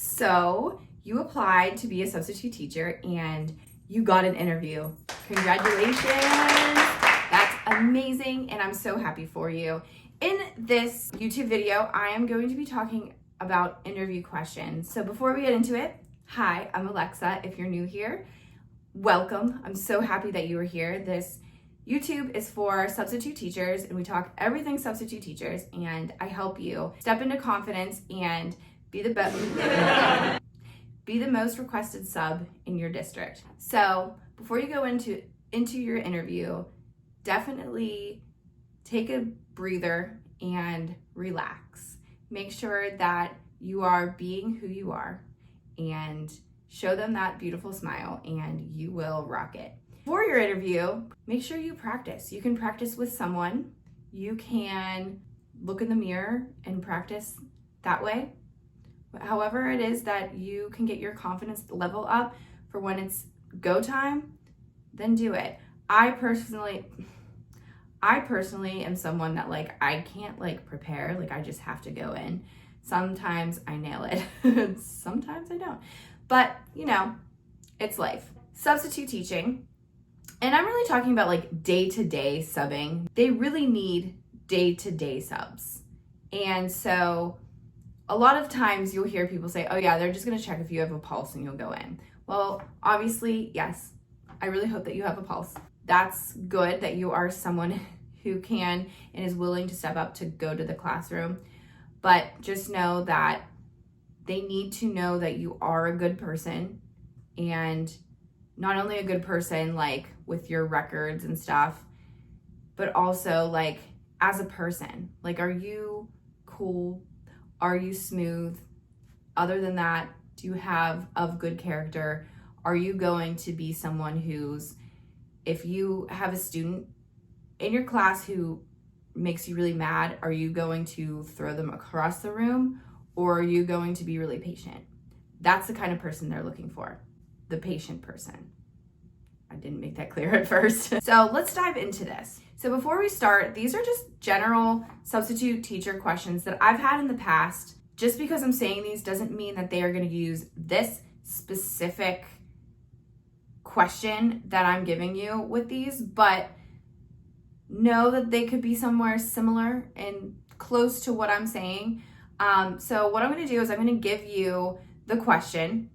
So you applied to be a substitute teacher and you got an interview. Congratulations. That's amazing and I'm so happy for you. In this YouTube video, I am going to be talking about interview questions. So before we get into it, hi, I'm Alexa. If you're new here, welcome. I'm so happy that you are here. This YouTube is for substitute teachers and we talk everything substitute teachers, and I help you step into confidence and be the most requested sub in your district. So before you go into your interview, definitely take a breather and relax. Make sure that you are being who you are and show them that beautiful smile and you will rock it. For your interview, make sure you practice. You can practice with someone. You can look in the mirror and practice that way. However it is that you can get your confidence level up for when it's go time, then do it. I personally am someone that I can't prepare, I just have to go in. Sometimes I nail it, sometimes I don't. But it's life. Substitute teaching, and I'm really talking about day-to-day subbing. They really need day-to-day subs. And so a lot of times you'll hear people say, oh yeah, they're just gonna check if you have a pulse and you'll go in. Well, obviously, yes, I really hope that you have a pulse. That's good that you are someone who can and is willing to step up to go to the classroom. But just know that they need to know that you are a good person, and not only a good person with your records and stuff, but also as a person. Are you cool? Are you smooth? Other than that, do you have of good character? Are you going to be someone who's, if you have a student in your class who makes you really mad, are you going to throw them across the room, or are you going to be really patient? That's the kind of person they're looking for, the patient person. I didn't make that clear at first. So let's dive into this. So before we start, these are just general substitute teacher questions that I've had in the past. Just because I'm saying these doesn't mean that they are going to use this specific question that I'm giving you with these, but know that they could be somewhere similar and close to what I'm saying. So what I'm going to do is I'm going to give you the question,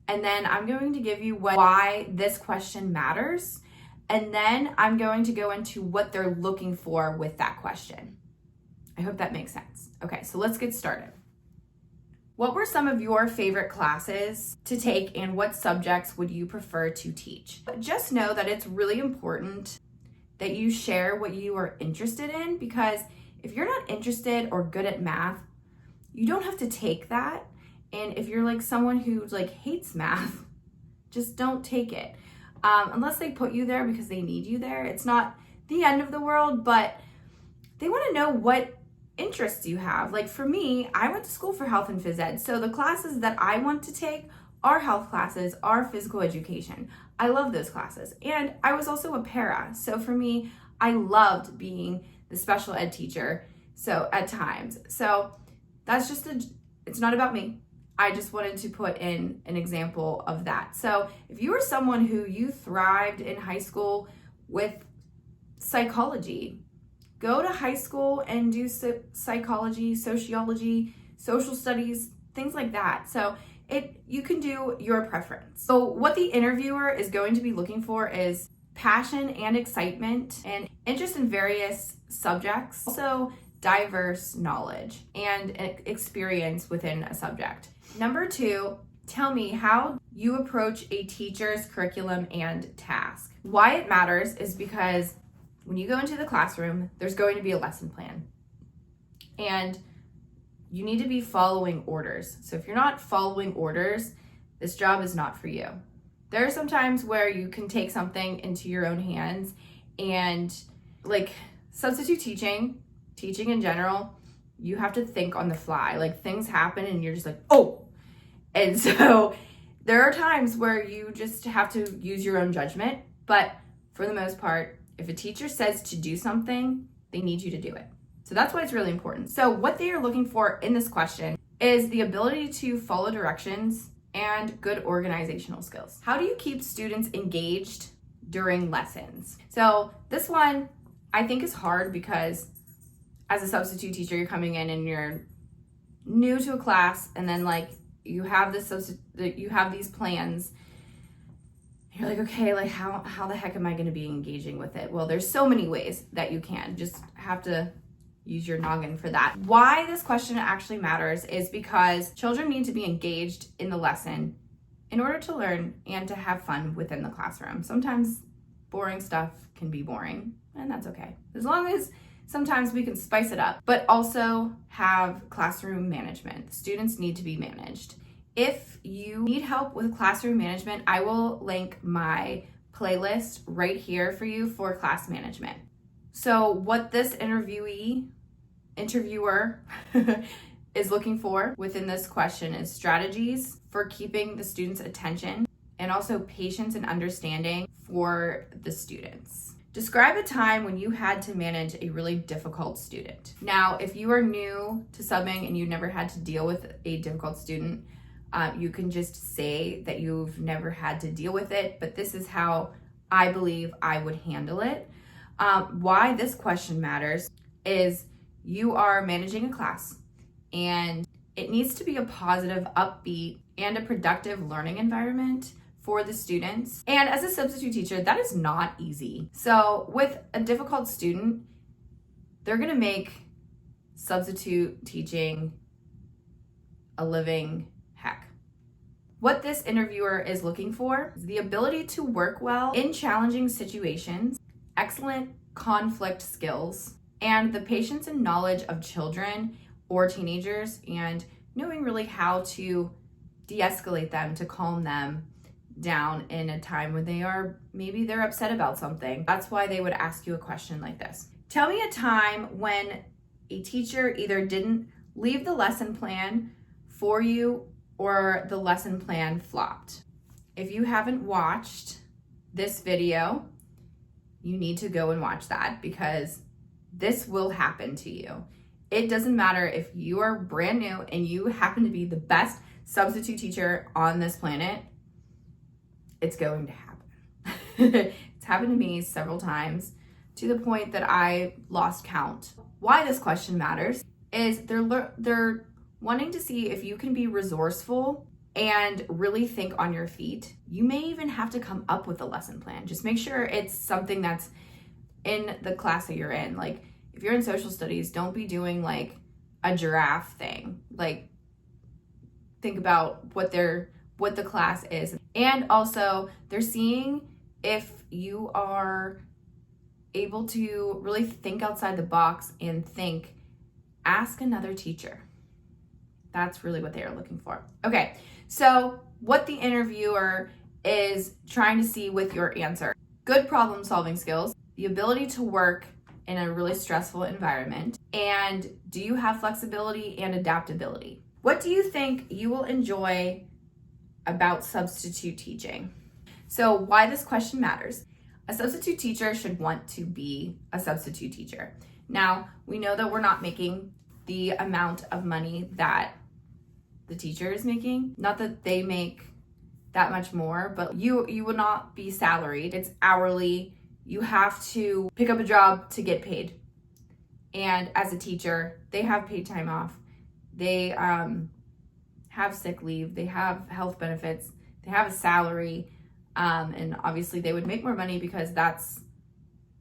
and then I'm going to give you why this question matters. And then I'm going to go into what they're looking for with that question. I hope that makes sense. Okay, so let's get started. What were some of your favorite classes to take, and what subjects would you prefer to teach? Just know that it's really important that you share what you are interested in, because if you're not interested or good at math, you don't have to take that. And if you're someone who hates math, just don't take it. Unless they put you there because they need you there. It's not the end of the world, but they want to know what interests you have. For me, I went to school for health and phys ed. So the classes that I want to take are health classes, are physical education. I love those classes. And I was also a para. So for me, I loved being the special ed teacher. So at times, so that's just it's not about me. I just wanted to put in an example of that. So if you were someone who you thrived in high school with psychology, go to high school and do psychology, sociology, social studies, things like that. So you can do your preference. So what the interviewer is going to be looking for is passion and excitement and interest in various subjects, also diverse knowledge and experience within a subject. Number 2, tell me how you approach a teacher's curriculum and task. Why it matters is because when you go into the classroom, there's going to be a lesson plan. And you need to be following orders. So if you're not following orders, this job is not for you. There are some times where you can take something into your own hands, and substitute teaching in general, you have to think on the fly. Things happen and you're just oh. And so there are times where you just have to use your own judgment. But for the most part, if a teacher says to do something, they need you to do it. So that's why it's really important. So what they are looking for in this question is the ability to follow directions and good organizational skills. How do you keep students engaged during lessons? So this one I think is hard because as a substitute teacher, you're coming in and you're new to a class, and then like you have these plans. You're like, okay, like how the heck am I going to be engaging with it? Well, there's so many ways that you can. Just have to use your noggin for that. Why this question actually matters is because children need to be engaged in the lesson in order to learn and to have fun within the classroom. Sometimes boring stuff can be boring, and that's okay. As long as sometimes we can spice it up, but also have classroom management. Students need to be managed. If you need help with classroom management, I will link my playlist right here for you for class management. So what this interviewer is looking for within this question is strategies for keeping the students' attention and also patience and understanding for the students. Describe a time when you had to manage a really difficult student. Now, if you are new to subbing and you never had to deal with a difficult student, you can just say that you've never had to deal with it, but this is how I believe I would handle it. Why this question matters is you are managing a class and it needs to be a positive, upbeat, and a productive learning environment for the students. And as a substitute teacher, that is not easy. So with a difficult student, they're gonna make substitute teaching a living heck. What this interviewer is looking for is the ability to work well in challenging situations, excellent conflict skills, and the patience and knowledge of children or teenagers, and knowing really how to de-escalate them, to calm them down in a time when they're upset about something. That's why they would ask you a question like this. Tell me a time when a teacher either didn't leave the lesson plan for you or the lesson plan flopped. If you haven't watched this video, you need to go and watch that because this will happen to you. It doesn't matter if you are brand new and you happen to be the best substitute teacher on this planet, it's going to happen. It's happened to me several times to the point that I lost count. Why this question matters is they're wanting to see if you can be resourceful and really think on your feet. You may even have to come up with a lesson plan. Just make sure it's something that's in the class that you're in. Like if you're in social studies, don't be doing like a giraffe thing. Like think about what the class is. And also they're seeing if you are able to really think outside the box and ask another teacher. That's really what they are looking for. Okay, so what the interviewer is trying to see with your answer: good problem solving skills, the ability to work in a really stressful environment, and do you have flexibility and adaptability? What do you think you will enjoy about substitute teaching? So why this question matters. A substitute teacher should want to be a substitute teacher. Now, we know that we're not making the amount of money that the teacher is making. Not that they make that much more, but you will not be salaried. It's hourly. You have to pick up a job to get paid. And as a teacher, they have paid time off. They have sick leave. They have health benefits. They have a salary. And obviously they would make more money because that's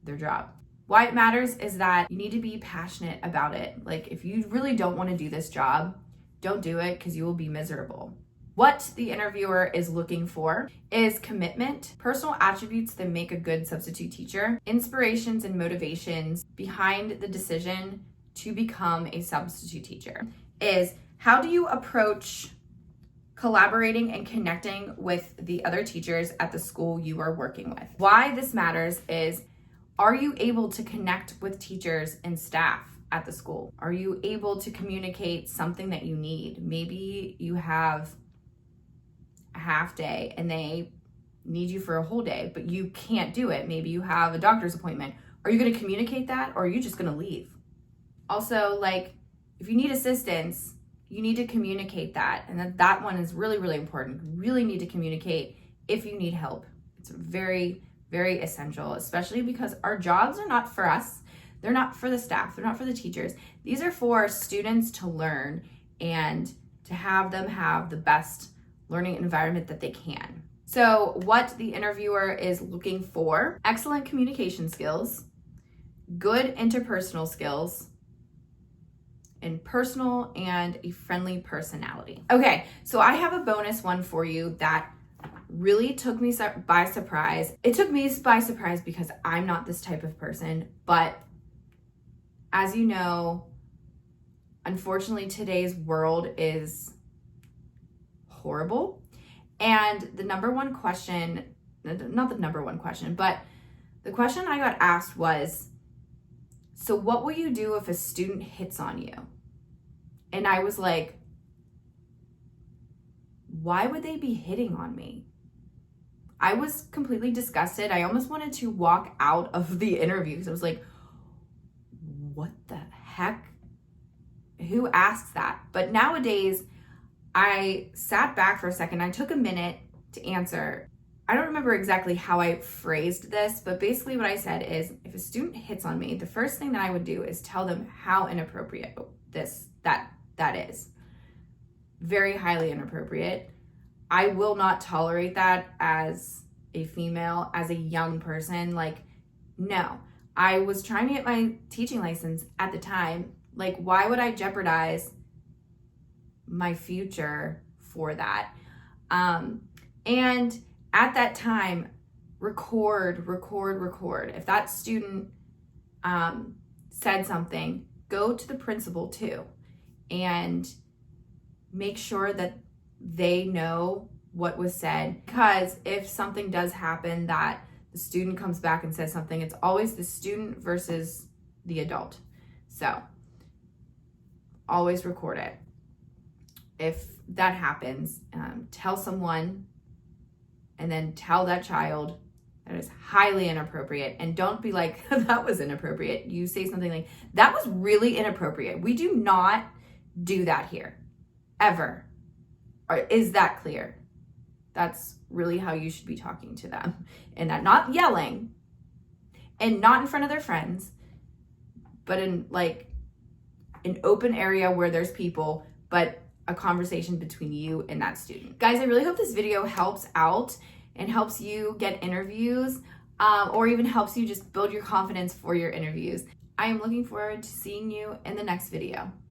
their job. Why it matters is that you need to be passionate about it. Like if you really don't want to do this job, don't do it because you will be miserable. What the interviewer is looking for is commitment, personal attributes that make a good substitute teacher, inspirations and motivations behind the decision to become a substitute teacher. Is how do you approach collaborating and connecting with the other teachers at the school you are working with? Why this matters is, are you able to connect with teachers and staff at the school? Are you able to communicate something that you need? Maybe you have a half day and they need you for a whole day, but you can't do it. Maybe you have a doctor's appointment. Are you going to communicate that, or are you just going to leave? Also, like if you need assistance you need to communicate that. And that one is really, really important. You really need to communicate if you need help. It's very, very essential, especially because our jobs are not for us. They're not for the staff. They're not for the teachers. These are for students to learn and to have them have the best learning environment that they can. So what the interviewer is looking for: excellent communication skills, good interpersonal skills, and personal and a friendly personality. Okay, so I have a bonus one for you that really took me by surprise. It took me by surprise because I'm not this type of person, but as you know, unfortunately, today's world is horrible. And the number one question, not the number one question, but the question I got asked was, so what will you do if a student hits on you? And I was like, why would they be hitting on me? I was completely disgusted. I almost wanted to walk out of the interview because I was like, what the heck? Who asks that? But nowadays, I sat back for a second. I took a minute to answer. I don't remember exactly how I phrased this, but basically what I said is, if a student hits on me, the first thing that I would do is tell them how inappropriate that is. Very highly inappropriate. I will not tolerate that as a female, as a young person. Like, no. I was trying to get my teaching license at the time. Like, why would I jeopardize my future for that? And at that time, record. If that student said something, go to the principal too and make sure that they know what was said. Because if something does happen that the student comes back and says something, it's always the student versus the adult. So always record it. If that happens, tell someone, and then tell that child that is highly inappropriate. And don't be like, that was inappropriate. You say something like, that was really inappropriate. We do not do that here, ever. Or is that clear? That's really how you should be talking to them. And that, not yelling, and not in front of their friends, but in like an open area where there's people, but a conversation between you and that student. Guys, I really hope this video helps out and helps you get interviews, or even helps you just build your confidence for your interviews. I am looking forward to seeing you in the next video.